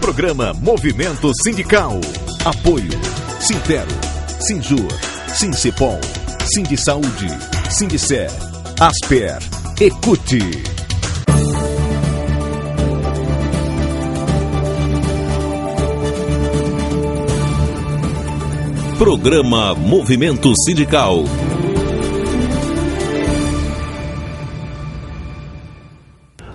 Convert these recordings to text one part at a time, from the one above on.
Programa Movimento Sindical. Apoio Sintero, Sinjur, Sincepol, Sindisaúde, Sindicer, Asper, Ecute. Programa Movimento Sindical.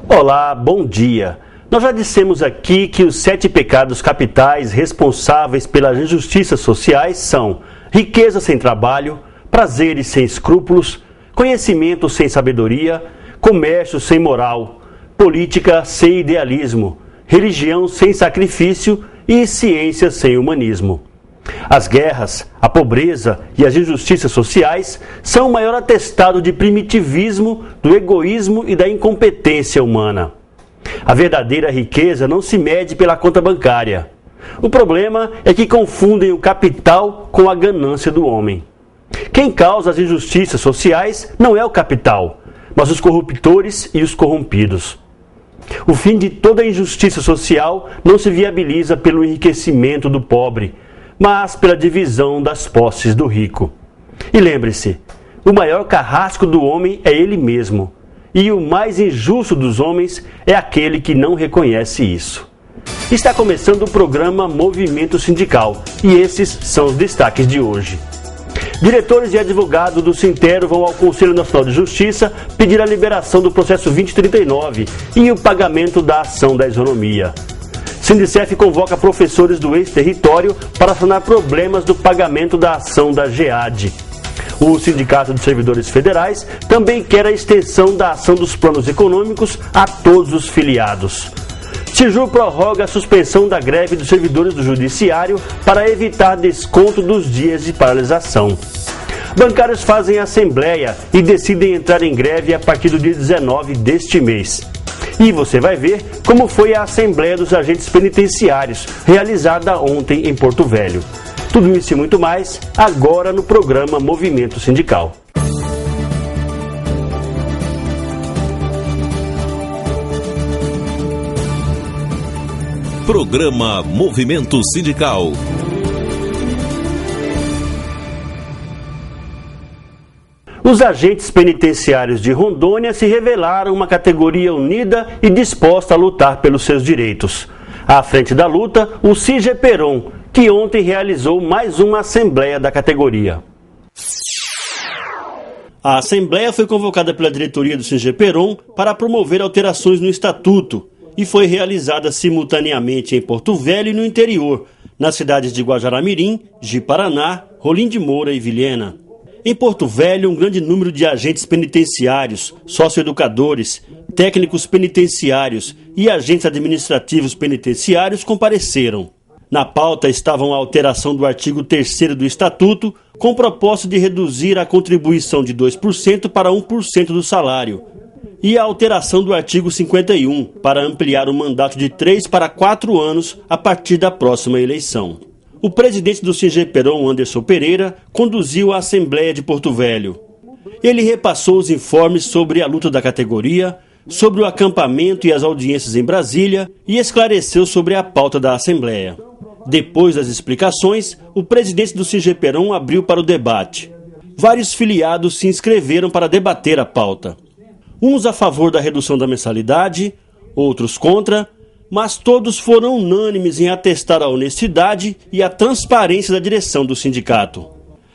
Olá, bom dia. Nós já dissemos aqui que os 7 pecados capitais responsáveis pelas injustiças sociais são riqueza sem trabalho, prazeres sem escrúpulos, conhecimento sem sabedoria, comércio sem moral, política sem idealismo, religião sem sacrifício e ciência sem humanismo. As guerras, a pobreza e as injustiças sociais são o maior atestado de primitivismo, do egoísmo e da incompetência humana. A verdadeira riqueza não se mede pela conta bancária. O problema é que confundem o capital com a ganância do homem. Quem causa as injustiças sociais não é o capital, mas os corruptores e os corrompidos. O fim de toda injustiça social não se viabiliza pelo enriquecimento do pobre, mas pela divisão das posses do rico. E lembre-se, o maior carrasco do homem é ele mesmo, e o mais injusto dos homens é aquele que não reconhece isso. Está começando o programa Movimento Sindical, e esses são os destaques de hoje. Diretores e advogados do Sintero vão ao Conselho Nacional de Justiça pedir a liberação do processo 2039 e o pagamento da ação da isonomia. Sindicef convoca professores do ex-território para sanar problemas do pagamento da ação da GEAD. O Sindicato dos Servidores Federais também quer a extensão da ação dos planos econômicos a todos os filiados. Sinjur prorroga a suspensão da greve dos servidores do Judiciário para evitar desconto dos dias de paralisação. Bancários fazem assembleia e decidem entrar em greve a partir do dia 19 deste mês. E você vai ver como foi a Assembleia dos Agentes Penitenciários, realizada ontem em Porto Velho. Tudo isso e muito mais, agora no programa Movimento Sindical. Programa Movimento Sindical. Os agentes penitenciários de Rondônia se revelaram uma categoria unida e disposta a lutar pelos seus direitos. À frente da luta, o CIGEPERON, que ontem realizou mais uma assembleia da categoria. A assembleia foi convocada pela diretoria do CIGEPERON para promover alterações no estatuto e foi realizada simultaneamente em Porto Velho e no interior, nas cidades de Guajará-Mirim, Ji-Paraná, Rolim de Moura e Vilhena. Em Porto Velho, um grande número de agentes penitenciários, socioeducadores, técnicos penitenciários e agentes administrativos penitenciários compareceram. Na pauta estavam a alteração do artigo 3º do Estatuto, com o propósito de reduzir a contribuição de 2% para 1% do salário, e a alteração do artigo 51, para ampliar o mandato de 3 para 4 anos a partir da próxima eleição. O presidente do CIGEPERON, Anderson Pereira, conduziu a Assembleia de Porto Velho. Ele repassou os informes sobre a luta da categoria, sobre o acampamento e as audiências em Brasília e esclareceu sobre a pauta da Assembleia. Depois das explicações, o presidente do CIGEPERON abriu para o debate. Vários filiados se inscreveram para debater a pauta. Uns a favor da redução da mensalidade, outros contra, mas todos foram unânimes em atestar a honestidade e a transparência da direção do sindicato.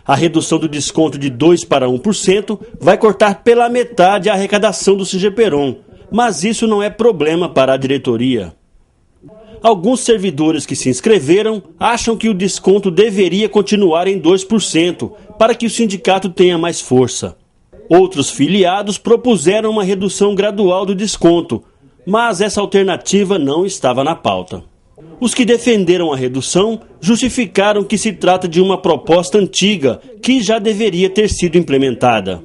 A redução do desconto de 2% para 1% vai cortar pela metade a arrecadação do CIGEPERON, mas isso não é problema para a diretoria. Alguns servidores que se inscreveram acham que o desconto deveria continuar em 2% para que o sindicato tenha mais força. Outros filiados propuseram uma redução gradual do desconto, mas essa alternativa não estava na pauta. Os que defenderam a redução justificaram que se trata de uma proposta antiga que já deveria ter sido implementada.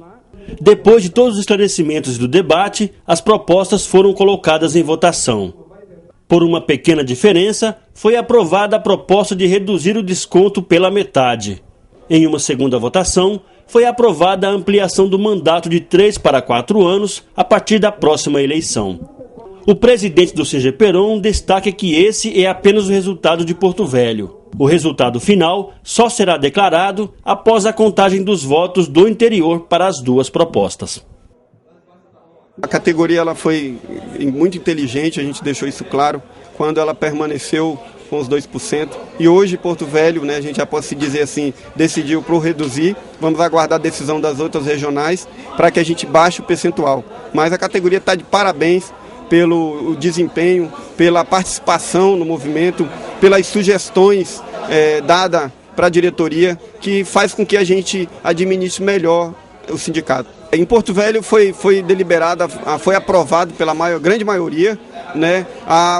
Depois de todos os esclarecimentos do debate, as propostas foram colocadas em votação. Por uma pequena diferença, foi aprovada a proposta de reduzir o desconto pela metade. Em uma segunda votação, foi aprovada a ampliação do mandato de 3 para 4 anos a partir da próxima eleição. O presidente do CGPERON destaca que esse é apenas o resultado de Porto Velho. O resultado final só será declarado após a contagem dos votos do interior para as duas propostas. A categoria ela foi muito inteligente, a gente deixou isso claro, quando ela permaneceu com os 2%. E hoje Porto Velho, a gente já pode se dizer assim, decidiu por reduzir. Vamos aguardar a decisão das outras regionais para que a gente baixe o percentual. Mas a categoria está de parabéns pelo desempenho, pela participação no movimento, pelas sugestões dadas para a diretoria, que faz com que a gente administre melhor o sindicato. Em Porto Velho foi deliberada, foi aprovado pela grande maioria,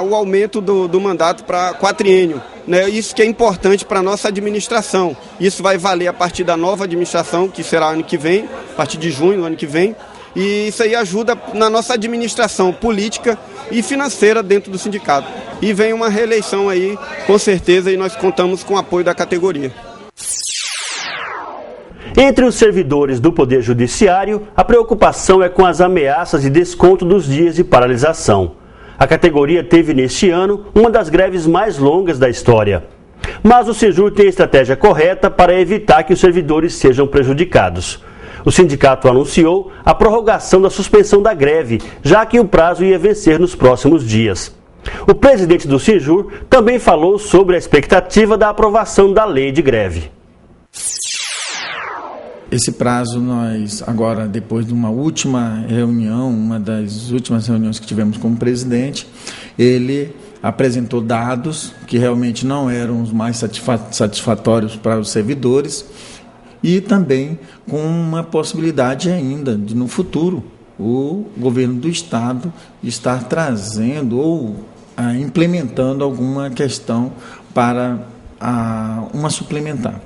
o aumento do mandato para quatriênio. Isso que é importante para a nossa administração. Isso vai valer a partir da nova administração, que será ano que vem, a partir de junho do ano que vem. E isso aí ajuda na nossa administração política e financeira dentro do sindicato. E vem uma reeleição aí, com certeza, e nós contamos com o apoio da categoria. Entre os servidores do Poder Judiciário, a preocupação é com as ameaças de desconto dos dias de paralisação. A categoria teve neste ano uma das greves mais longas da história. Mas o Sejur tem a estratégia correta para evitar que os servidores sejam prejudicados. O sindicato anunciou a prorrogação da suspensão da greve, já que o prazo ia vencer nos próximos dias. O presidente do Sejur também falou sobre a expectativa da aprovação da lei de greve. Esse prazo nós, agora, depois de uma última reunião, uma das últimas reuniões que tivemos com o presidente, ele apresentou dados que realmente não eram os mais satisfatórios para os servidores e também com uma possibilidade ainda de, no futuro, o governo do Estado estar trazendo ou implementando alguma questão para uma suplementar.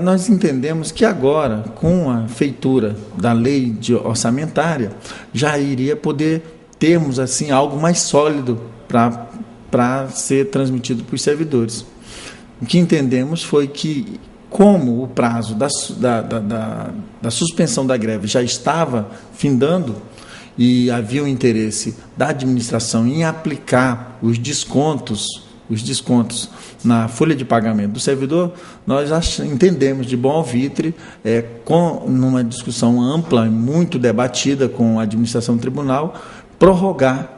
Nós entendemos que agora, com a feitura da lei orçamentária, já iria poder termos assim, algo mais sólido para ser transmitido para os servidores. O que entendemos foi que, como o prazo da suspensão da greve já estava findando e havia o interesse da administração em aplicar os descontos na folha de pagamento do servidor, nós entendemos de bom alvitre, numa discussão ampla e muito debatida com a administração do tribunal, prorrogar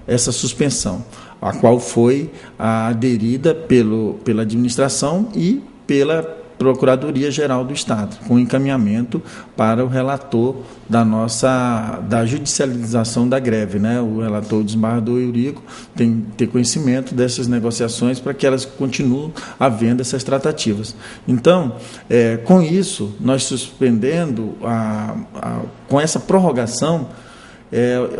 essa suspensão, a qual foi aderida pela administração e pela Procuradoria-Geral do Estado, com encaminhamento para o relator da judicialização da greve, o relator, o desembargador Eurico, tem que ter conhecimento dessas negociações para que elas continuem havendo essas tratativas. Então, com isso, nós suspendendo, com essa prorrogação,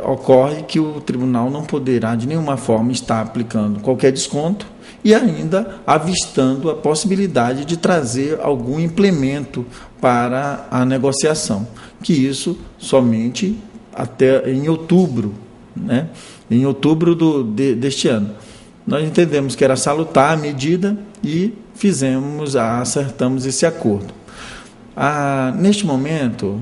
ocorre que o tribunal não poderá de nenhuma forma estar aplicando qualquer desconto e ainda avistando a possibilidade de trazer algum implemento para a negociação, que isso somente até em outubro, em outubro deste ano. Nós entendemos que era salutar a medida e acertamos esse acordo. Neste momento,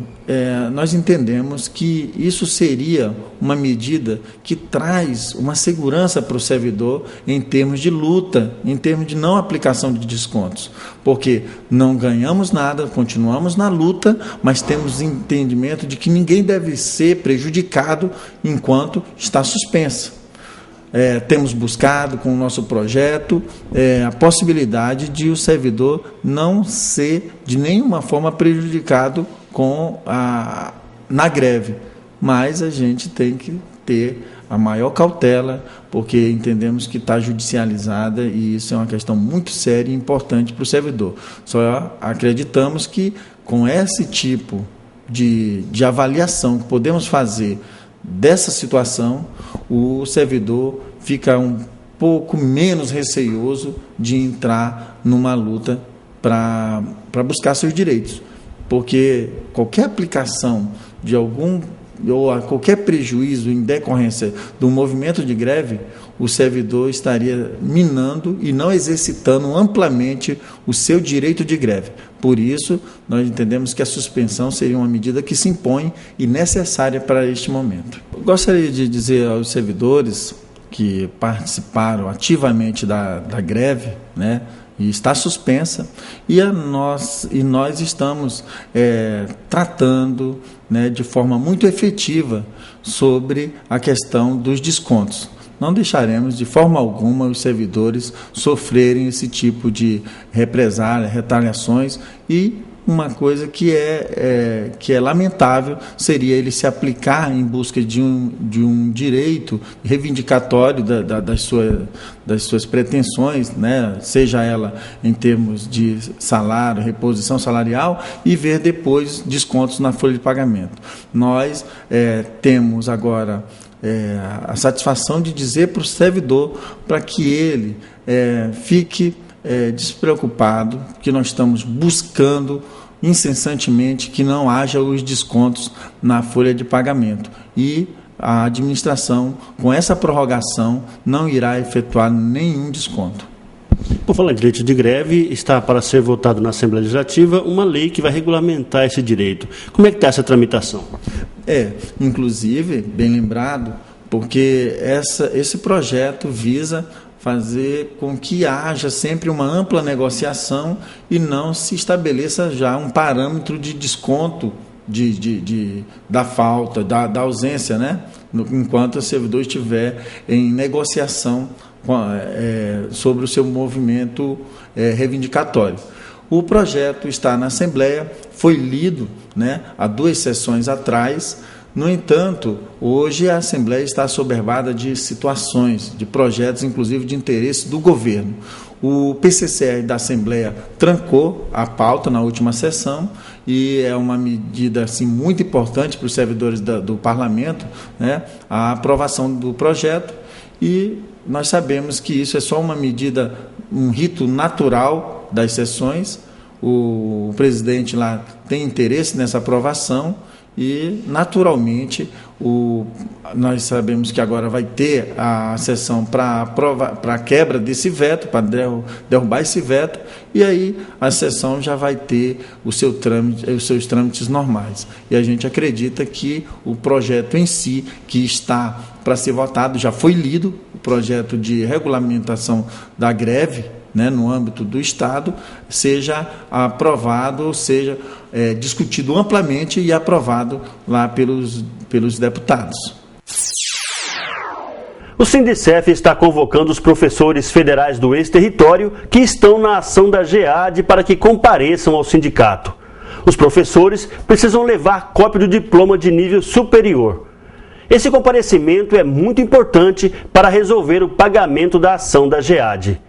nós entendemos que isso seria uma medida que traz uma segurança para o servidor em termos de luta, em termos de não aplicação de descontos, porque não ganhamos nada, continuamos na luta, mas temos entendimento de que ninguém deve ser prejudicado enquanto está suspensa. Temos buscado com o nosso projeto a possibilidade de o servidor não ser de nenhuma forma prejudicado na greve, mas a gente tem que ter a maior cautela, porque entendemos que está judicializada e isso é uma questão muito séria e importante para o servidor. Só acreditamos que com esse tipo de avaliação que podemos fazer dessa situação, o servidor fica um pouco menos receioso de entrar numa luta para buscar seus direitos, porque qualquer aplicação de algum ou a qualquer prejuízo em decorrência do movimento de greve, o servidor estaria minando e não exercitando amplamente o seu direito de greve. Por isso, nós entendemos que a suspensão seria uma medida que se impõe e necessária para este momento. Gostaria de dizer aos servidores que participaram ativamente da greve, né, e está suspensa, e nós estamos tratando, né, de forma muito efetiva sobre a questão dos descontos. Não deixaremos de forma alguma os servidores sofrerem esse tipo de represália, retaliações, e uma coisa que é lamentável seria ele se aplicar em busca de um direito reivindicatório das suas pretensões, né? Seja ela em termos de salário, reposição salarial, e ver depois descontos na folha de pagamento. Nós temos agora a satisfação de dizer para o servidor para que ele fique despreocupado, que nós estamos buscando incessantemente que não haja os descontos na folha de pagamento, e a administração, com essa prorrogação, não irá efetuar nenhum desconto. Por falar em direito de greve, está para ser votado na Assembleia Legislativa uma lei que vai regulamentar esse direito. Como é que está essa tramitação? Inclusive, bem lembrado, porque esse projeto visa fazer com que haja sempre uma ampla negociação e não se estabeleça já um parâmetro de desconto da falta, da ausência, né? Enquanto o servidor estiver em negociação sobre o seu movimento reivindicatório. O projeto está na Assembleia, foi lido, né, há 2 sessões atrás. No entanto, hoje a Assembleia está assoberbada de situações, de projetos, inclusive de interesse do governo. O PCCR da Assembleia trancou a pauta na última sessão, e é uma medida assim, muito importante para os servidores do Parlamento, né, a aprovação do projeto, e nós sabemos que isso é só uma medida, um rito natural das sessões. O presidente lá tem interesse nessa aprovação, e, naturalmente, nós sabemos que agora vai ter a sessão para a quebra desse veto, para derrubar esse veto, e aí a sessão já vai ter os seus trâmites normais. E a gente acredita que o projeto em si, que está para ser votado, já foi lido, o projeto de regulamentação da greve, né, no âmbito do Estado, seja aprovado, ou seja discutido amplamente e aprovado lá pelos deputados. O Sindicef está convocando os professores federais do ex-território que estão na ação da GEAD para que compareçam ao sindicato. Os professores precisam levar cópia do diploma de nível superior. Esse comparecimento é muito importante para resolver o pagamento da ação da GEAD.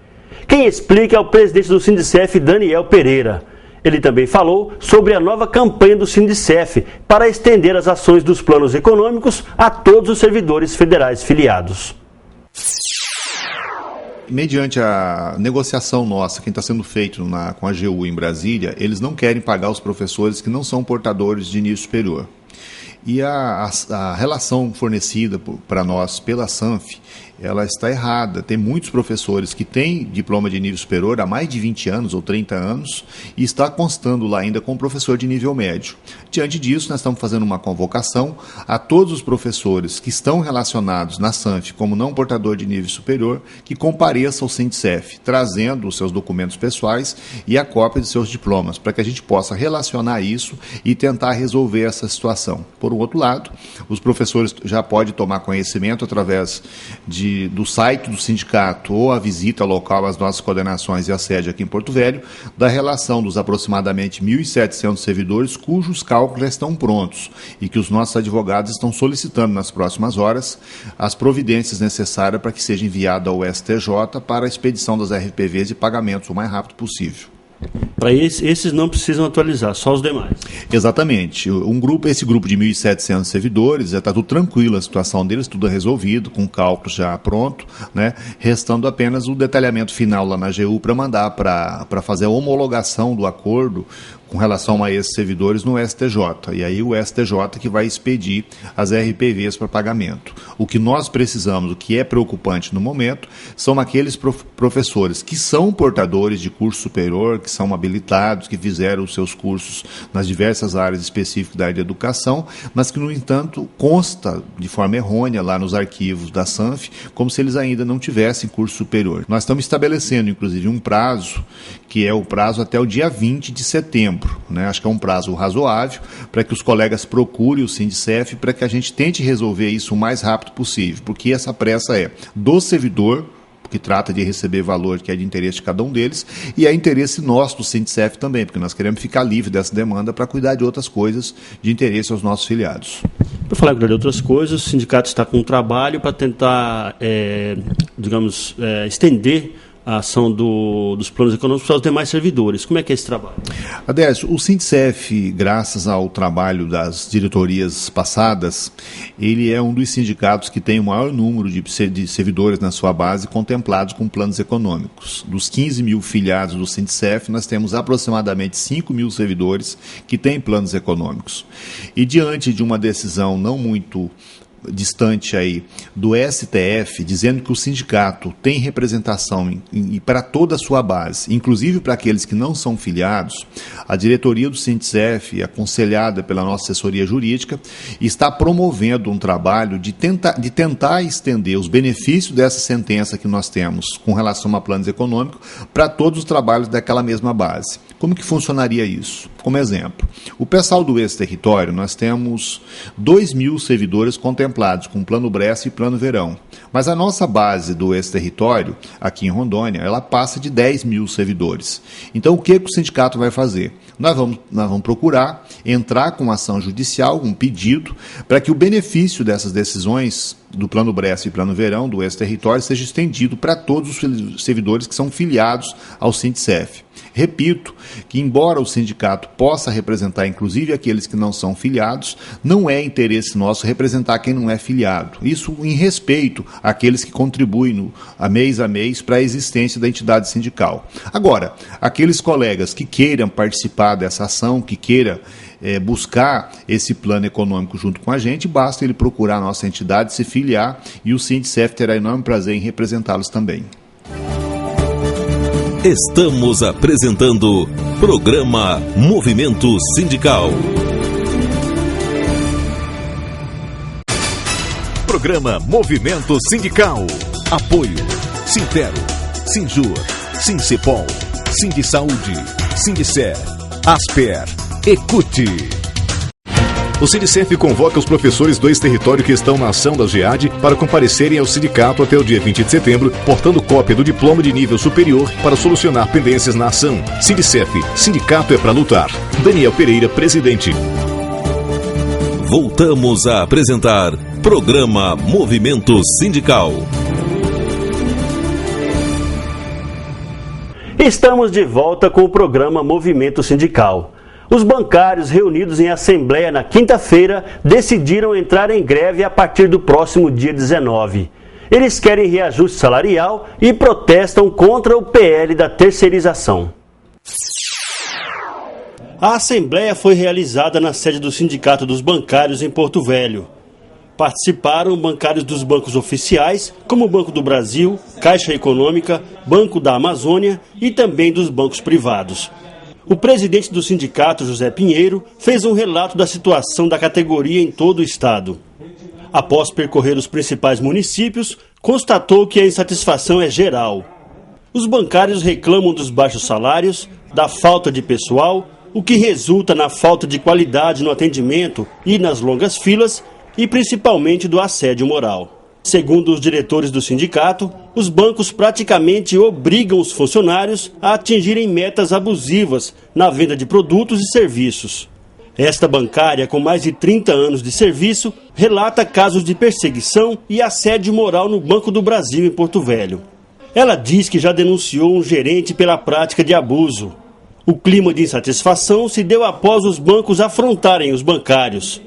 Quem explica é o presidente do Sindicef, Daniel Pereira. Ele também falou sobre a nova campanha do Sindicef para estender as ações dos planos econômicos a todos os servidores federais filiados. Mediante a negociação nossa, que está sendo feito com a AGU em Brasília, eles não querem pagar os professores que não são portadores de nível superior. E a relação fornecida para nós pela SANF, ela está errada. Tem muitos professores que têm diploma de nível superior há mais de 20 anos ou 30 anos e está constando lá ainda como professor de nível médio. Diante disso, nós estamos fazendo uma convocação a todos os professores que estão relacionados na SANF como não portador de nível superior, que compareçam ao Sindicef, trazendo os seus documentos pessoais e a cópia de seus diplomas, para que a gente possa relacionar isso e tentar resolver essa situação. Por outro lado, os professores já podem tomar conhecimento através do site do sindicato ou a visita local às nossas coordenações e a sede aqui em Porto Velho, da relação dos aproximadamente 1.700 servidores cujos cálculos já estão prontos e que os nossos advogados estão solicitando nas próximas horas as providências necessárias para que seja enviada ao STJ para a expedição das RPVs e pagamentos o mais rápido possível. Para esses não precisam atualizar, só os demais. Exatamente. Esse grupo de 1.700 servidores, já está tudo tranquilo, a situação deles, tudo resolvido, com o cálculo já pronto, né? Restando apenas o detalhamento final lá na AGU para mandar para fazer a homologação do acordo com relação a esses servidores no STJ. E aí o STJ que vai expedir as RPVs para pagamento. O que nós precisamos, o que é preocupante no momento, são aqueles professores que são portadores de curso superior, que são habilitados, que fizeram os seus cursos nas diversas áreas específicas da área de educação, mas que, no entanto, consta de forma errônea lá nos arquivos da SANF, como se eles ainda não tivessem curso superior. Nós estamos estabelecendo, inclusive, um prazo, que é o prazo até o dia 20 de setembro. Né? Acho que é um prazo razoável para que os colegas procurem o Sindicef para que a gente tente resolver isso o mais rápido possível, porque essa pressa é do servidor, que trata de receber valor que é de interesse de cada um deles, e é interesse nosso do Sindicef também, porque nós queremos ficar livre dessa demanda para cuidar de outras coisas de interesse aos nossos filiados. Para falar de outras coisas, o sindicato está com um trabalho para tentar, estender a ação dos planos econômicos para os demais servidores. Como é que é esse trabalho? Adércio, o Sindicef, graças ao trabalho das diretorias passadas, ele é um dos sindicatos que tem o maior número de servidores na sua base contemplados com planos econômicos. Dos 15 mil filiados do Sindicef, nós temos aproximadamente 5 mil servidores que têm planos econômicos. E diante de uma decisão não muito distante aí do STF, dizendo que o sindicato tem representação para toda a sua base, inclusive para aqueles que não são filiados, a diretoria do Sindicef, aconselhada pela nossa assessoria jurídica, está promovendo um trabalho de tentar estender os benefícios dessa sentença que nós temos com relação a planos econômicos para todos os trabalhos daquela mesma base. Como que funcionaria isso? Como exemplo, o pessoal do ex-território, nós temos 2 mil servidores contemplados com Plano Bressa e Plano Verão. Mas a nossa base do ex-território, aqui em Rondônia, ela passa de 10 mil servidores. Então, o que o sindicato vai fazer? Nós vamos procurar entrar com ação judicial, um pedido, para que o benefício dessas decisões do Plano Bressa e Plano Verão, do ex-território, seja estendido para todos os servidores que são filiados ao Sindicef. Repito que, embora o sindicato possa representar, inclusive, aqueles que não são filiados, não é interesse nosso representar quem não é filiado. Isso em respeito àqueles que contribuem a mês para a existência da entidade sindical. Agora, aqueles colegas que queiram participar dessa ação, que queiram buscar esse plano econômico junto com a gente, basta ele procurar a nossa entidade, se filiar, e o Sindicef terá enorme prazer em representá-los também. Estamos apresentando Programa Movimento Sindical. Programa Movimento Sindical. Apoio Sintero, Sinjur, Sincepol, Sindisaúde, Sindicer, Asper, Ecute. O Sindicef convoca os professores do ex-território que estão na ação da GEAD para comparecerem ao sindicato até o dia 20 de setembro, portando cópia do diploma de nível superior para solucionar pendências na ação. Sindicef, sindicato é para lutar. Daniel Pereira, presidente. Voltamos a apresentar Programa Movimento Sindical. Estamos de volta com o programa Movimento Sindical. Os bancários reunidos em assembleia na quinta-feira decidiram entrar em greve a partir do próximo dia 19. Eles querem reajuste salarial e protestam contra o PL da terceirização. A assembleia foi realizada na sede do Sindicato dos Bancários em Porto Velho. Participaram bancários dos bancos oficiais, como o Banco do Brasil, Caixa Econômica, Banco da Amazônia e também dos bancos privados. O presidente do sindicato, José Pinheiro, fez um relato da situação da categoria em todo o estado. Após percorrer os principais municípios, constatou que a insatisfação é geral. Os bancários reclamam dos baixos salários, da falta de pessoal, o que resulta na falta de qualidade no atendimento e nas longas filas, e principalmente do assédio moral. Segundo os diretores do sindicato, os bancos praticamente obrigam os funcionários a atingirem metas abusivas na venda de produtos e serviços. Esta bancária, com mais de 30 anos de serviço, relata casos de perseguição e assédio moral no Banco do Brasil, em Porto Velho. Ela diz que já denunciou um gerente pela prática de abuso. O clima de insatisfação se deu após os bancos afrontarem os bancários.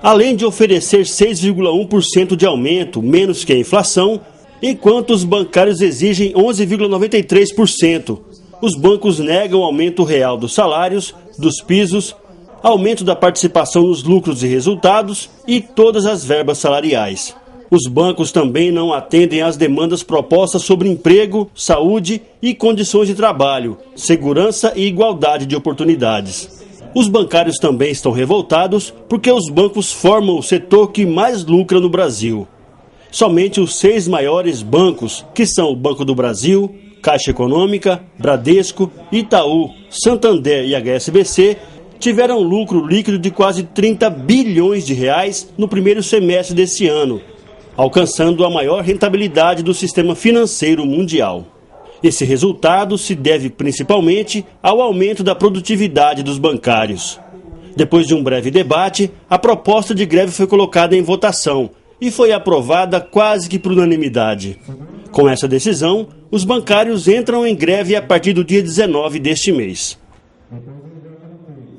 Além de oferecer 6,1% de aumento, menos que a inflação, enquanto os bancários exigem 11,93%. Os bancos negam o aumento real dos salários, dos pisos, aumento da participação nos lucros e resultados e todas as verbas salariais. Os bancos também não atendem às demandas propostas sobre emprego, saúde e condições de trabalho, segurança e igualdade de oportunidades. Os bancários também estão revoltados porque os bancos formam o setor que mais lucra no Brasil. Somente os 6 maiores bancos, que são o Banco do Brasil, Caixa Econômica, Bradesco, Itaú, Santander e HSBC, tiveram lucro líquido de quase 30 bilhões de reais no primeiro semestre desse ano, alcançando a maior rentabilidade do sistema financeiro mundial. Esse resultado se deve principalmente ao aumento da produtividade dos bancários. Depois de um breve debate, a proposta de greve foi colocada em votação e foi aprovada quase que por unanimidade. Com essa decisão, os bancários entram em greve a partir do dia 19 deste mês.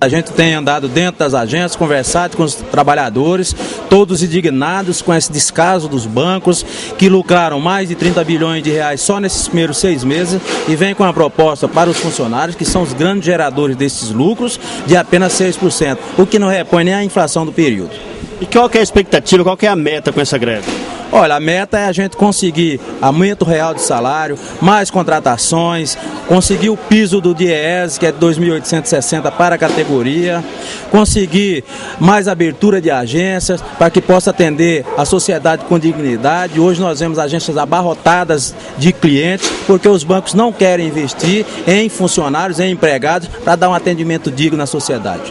A gente tem andado dentro das agências, conversado com os trabalhadores, todos indignados com esse descaso dos bancos, que lucraram mais de 30 bilhões de reais só nesses primeiros 6 meses, e vem com a proposta para os funcionários, que são os grandes geradores desses lucros, de apenas 6%, o que não repõe nem a inflação do período. E qual que é a expectativa, qual que é a meta com essa greve? Olha, a meta é a gente conseguir aumento real de salário, mais contratações, conseguir o piso do DIEESE, que é de 2.860 para a categoria, conseguir mais abertura de agências para que possa atender a sociedade com dignidade. Hoje nós vemos agências abarrotadas de clientes, porque os bancos não querem investir em funcionários, em empregados, para dar um atendimento digno à sociedade.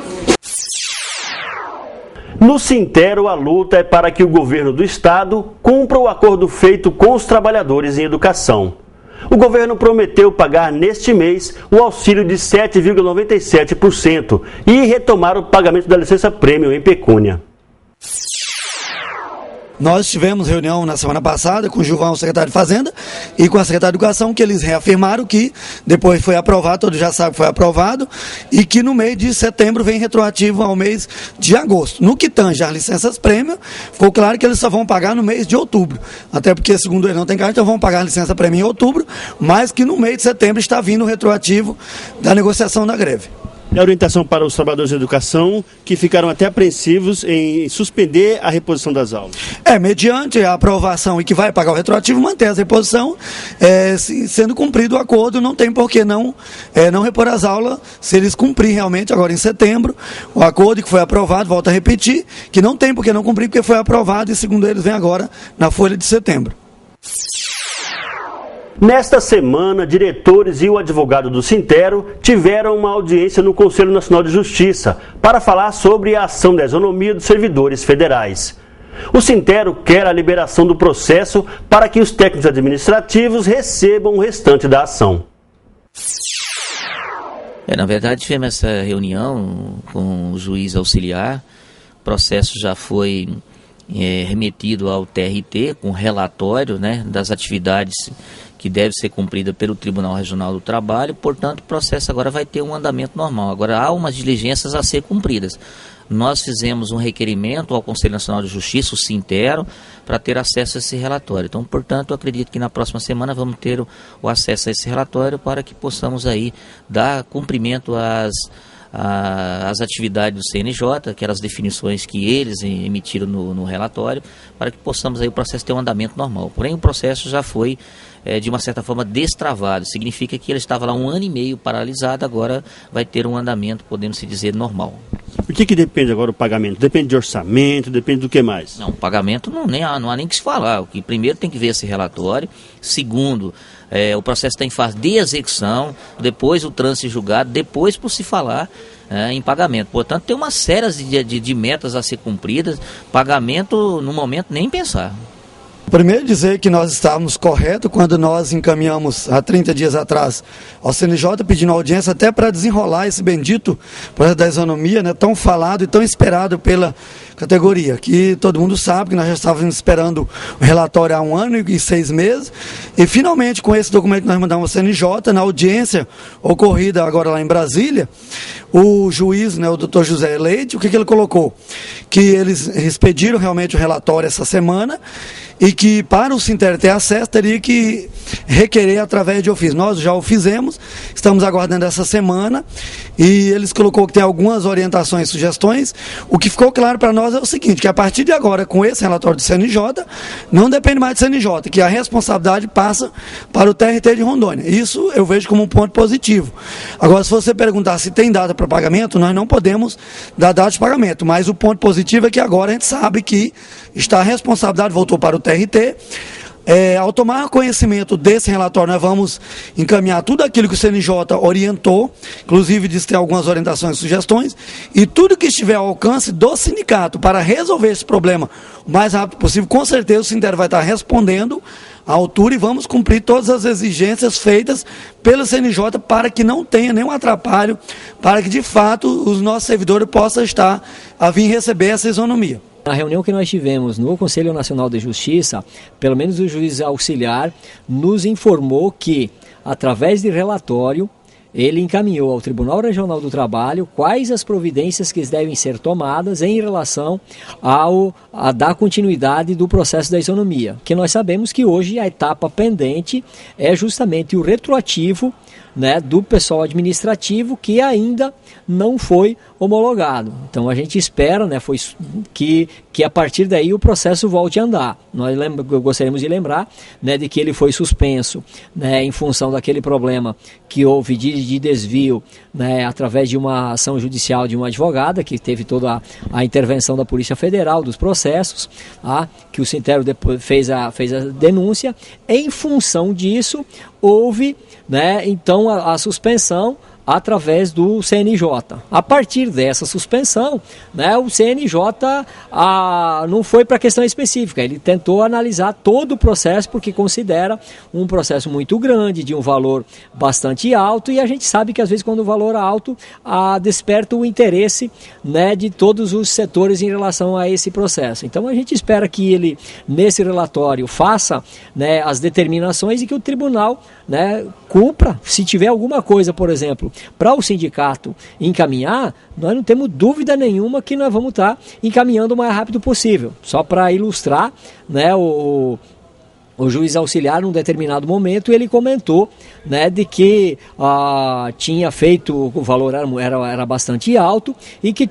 No Sintero, a luta é para que o governo do estado cumpra o acordo feito com os trabalhadores em educação. O governo prometeu pagar neste mês o auxílio de 7,97% e retomar o pagamento da licença-prêmio em pecúnia. Nós tivemos reunião na semana passada com o Gilvão, o secretário de Fazenda, e com a secretária de Educação, que eles reafirmaram que depois foi aprovado, todos já sabem que foi aprovado, e que no mês de setembro vem retroativo ao mês de agosto. No que tange as licenças prêmio, ficou claro que eles só vão pagar no mês de outubro, até porque, segundo eles, não tem carta, então vão pagar a licença prêmio em outubro, mas que no mês de setembro está vindo o retroativo da negociação da greve. É a orientação para os trabalhadores de educação que ficaram até apreensivos em suspender a reposição das aulas. Mediante a aprovação e que vai pagar o retroativo, manter a reposição, sendo cumprido o acordo, não tem por que não repor as aulas, se eles cumprirem realmente agora em setembro, o acordo que foi aprovado, volto a repetir, que não tem por que não cumprir, porque foi aprovado e, segundo eles, vem agora na folha de setembro. Nesta semana, diretores e o advogado do Sintero tiveram uma audiência no Conselho Nacional de Justiça para falar sobre a ação da isonomia dos servidores federais. O Sintero quer a liberação do processo para que os técnicos administrativos recebam o restante da ação. Na verdade, tivemos essa reunião com o juiz auxiliar, o processo já foi remetido ao TRT com relatório, das atividades que deve ser cumprida pelo Tribunal Regional do Trabalho, portanto o processo agora vai ter um andamento normal. Agora há umas diligências a ser cumpridas. Nós fizemos um requerimento ao Conselho Nacional de Justiça, o Sintero, para ter acesso a esse relatório. Então, portanto, eu acredito que na próxima semana vamos ter o acesso a esse relatório para que possamos aí dar cumprimento às atividades do CNJ, aquelas definições que eles emitiram no relatório, para que possamos aí o processo ter um andamento normal. Porém, o processo já foi, de uma certa forma, destravado. Significa que ele estava lá 1 ano e meio paralisado, agora vai ter um andamento, podemos dizer, normal. O que depende agora do pagamento? Depende de orçamento, depende do que mais? Não, o pagamento não há nem que se falar. O que primeiro tem que ver esse relatório, segundo, o processo está em fase de execução, depois o trânsito julgado, depois por se falar em pagamento. Portanto, tem uma série de metas a ser cumpridas, pagamento no momento nem pensar. Primeiro dizer que nós estávamos corretos quando nós encaminhamos há 30 dias atrás ao CNJ pedindo audiência até para desenrolar esse bendito processo da isonomia, tão falado e tão esperado pela categoria, que todo mundo sabe que nós já estávamos esperando o relatório há 1 ano e 6 meses, e finalmente com esse documento que nós mandamos ao CNJ, na audiência ocorrida agora lá em Brasília, o juiz, né, o doutor José Leite, o que ele colocou? Que eles expediram realmente o relatório essa semana, e que para o Sinter ter acesso teria que requerer através de ofício. Nós já o fizemos, estamos aguardando essa semana, e eles colocou que tem algumas orientações e sugestões. O que ficou claro para nós é o seguinte, que a partir de agora, com esse relatório do CNJ, não depende mais do CNJ, que a responsabilidade passa para o TRT de Rondônia. Isso eu vejo como um ponto positivo. Agora, se você perguntar se tem data para pagamento, nós não podemos dar data de pagamento, mas o ponto positivo é que agora a gente sabe que a responsabilidade voltou para o TRT. Ao tomar conhecimento desse relatório, nós vamos encaminhar tudo aquilo que o CNJ orientou, inclusive diz que tem algumas orientações e sugestões, e tudo que estiver ao alcance do sindicato para resolver esse problema o mais rápido possível, com certeza o Sinter vai estar respondendo à altura, e vamos cumprir todas as exigências feitas pelo CNJ para que não tenha nenhum atrapalho, para que de fato os nossos servidores possam estar a vir receber essa isonomia. Na reunião que nós tivemos no Conselho Nacional de Justiça, pelo menos o juiz auxiliar nos informou que, através de relatório, ele encaminhou ao Tribunal Regional do Trabalho quais as providências que devem ser tomadas em relação a dar continuidade do processo da isonomia. Que nós sabemos que hoje a etapa pendente é justamente o retroativo, né, do pessoal administrativo, que ainda não foi homologado. Então a gente espera, né, que a partir daí o processo volte a andar. Nós gostaríamos de lembrar, né, de que ele foi suspenso, né, em função daquele problema que houve de desvio, né, através de uma ação judicial de uma advogada, que teve toda a intervenção da Polícia Federal dos processos, que o Sinter depois fez a denúncia. Em função disso, houve, né, então a suspensão através do CNJ. A partir dessa suspensão, né, o CNJ não foi para questão específica, ele tentou analisar todo o processo, porque considera um processo muito grande, de um valor bastante alto, e a gente sabe que às vezes quando o valor é alto, desperta o interesse, né, de todos os setores em relação a esse processo. Então a gente espera que ele, nesse relatório, faça, né, as determinações, e que o tribunal, né, cumpra. Se tiver alguma coisa, por exemplo, para o sindicato encaminhar, nós não temos dúvida nenhuma que nós vamos estar encaminhando o mais rápido possível. Só para ilustrar, né, o juiz auxiliar, num determinado momento, ele comentou, né, de que tinha feito, o valor era bastante alto, e que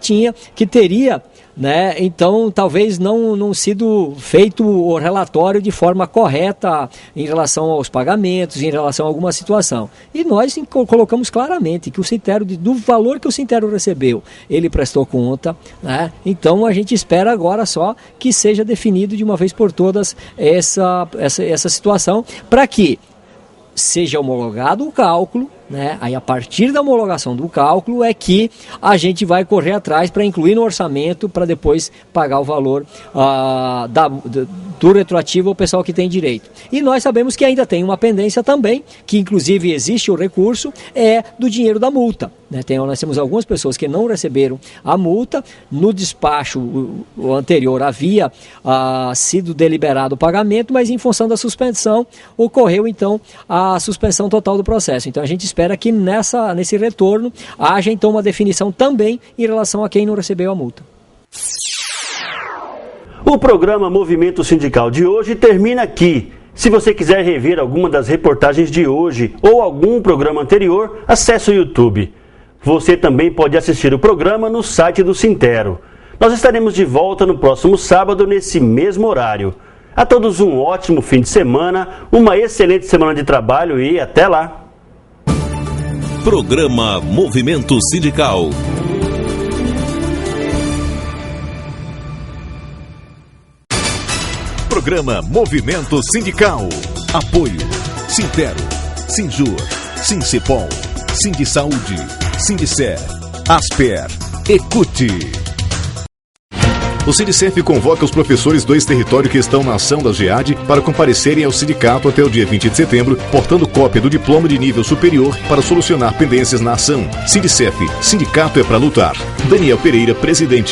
teria, né, então talvez não sido feito o relatório de forma correta em relação aos pagamentos, em relação a alguma situação. E nós colocamos claramente que o Sinter, do valor que o Sinter recebeu, ele prestou conta, né? Então a gente espera agora só que seja definido de uma vez por todas essa situação, para que seja homologado o cálculo, né? Aí a partir da homologação do cálculo é que a gente vai correr atrás para incluir no orçamento, para depois pagar o valor do retroativo ao pessoal que tem direito. E nós sabemos que ainda tem uma pendência também, que inclusive existe o recurso, do dinheiro da multa, né? Nós temos algumas pessoas que não receberam a multa. No despacho o anterior havia sido deliberado o pagamento, mas em função da suspensão ocorreu então a suspensão total do processo. Então a gente espera que nesse retorno haja então uma definição também em relação a quem não recebeu a multa. O programa Movimento Sindical de hoje termina aqui. Se você quiser rever alguma das reportagens de hoje ou algum programa anterior, acesse o YouTube. Você também pode assistir o programa no site do Sintero. Nós estaremos de volta no próximo sábado, nesse mesmo horário. A todos um ótimo fim de semana, uma excelente semana de trabalho e até lá! Programa Movimento Sindical. Programa Movimento Sindical. Apoio Sintero, Sinjur, Sincipol, Sindisaúde, Sindicer, Asper, Ecute. O Sindicef convoca os professores do ex-território que estão na ação da GEAD para comparecerem ao sindicato até o dia 20 de setembro, portando cópia do diploma de nível superior para solucionar pendências na ação. Sindicef, sindicato é para lutar. Daniel Pereira, presidente.